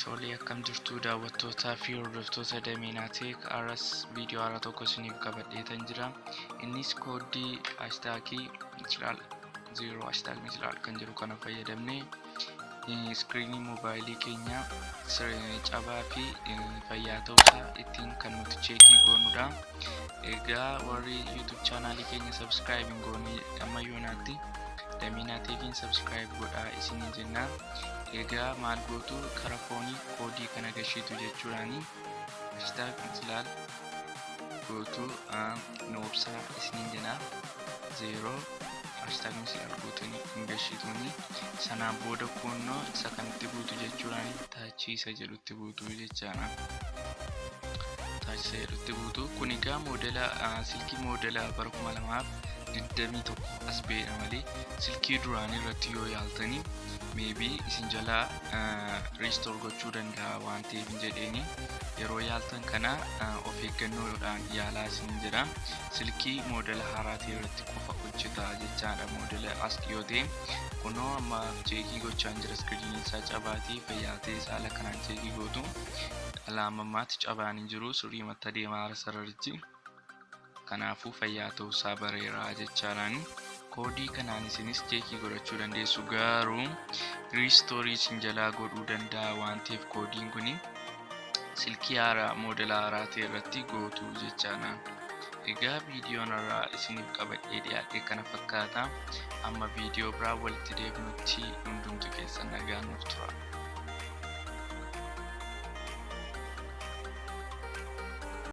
Tole akkam jirtu daawwattootaa fi hordoftoota Daminaatiik aras viidiyoo haaraa tokko isiniif qabadheetan jira. Innis koodii haashtaagii mislaal 0 haashtaag mislaal kan jedhu kana fayyadamnee iskiriinii moobaayilii keenya cabaa fi fayyaa ta'uusaa ittiin kan nuti cheekii goonudha. Egaa warri YouTube chaanaalii keenya subscribe hin goone amma yoonaatti Daminaatiikiin subscribe godhaa isiniin jenna. Egaa maal gootu karaa foonii koodii kana gashiitu jechuudhaani haashtaag mislaal gootu noobsaa isiniin jenna 0 haashtaag mislaal gootuun hin gashiituuni sanaan booda kunnoo isa kanatti buutu jechuudhaani taachiisa jedhutti buutu jechaadha. Taachiisa jedhutti buutu kun egaa moodela silkii moodela bara 2021 as ba'edha malee silkii duraanii irratti yoo yaaltanii maybe isin jala restore gochuu danda'a waan ta'eef hin jedheeni yeroo yaaltan kana of eeggannoodhaan yaalaa isin jedha. Silkii moodela haaraatii irratti qofa hojjeta jechaadha moodela as dhiyoote kunoo amma cheekii gochaan jira iskiriiniin isaa cabaatii fayyaatee saala kanaan cheekii gootu alaamammaatti cabaan hin jiru sirrii matta deemaa sararichi kanaafuu fayyaa ta'uusaa bareeraa jechaadhaan. Koodii kanaan isinis cheekii godhachuu dandeessu garuu restore isin jalaa godhuu danda'a waan ta'eef koodiin kun silkii haaraa moodela haaraa ta'e irratti gootu jechaadha. Egaa viidiyoon irraa isiniif qabadhee dhiyaate kana fakkaata. Amma viidiyoo biraa walitti deebinutti hundumtu keessan nagaan nuuf tura.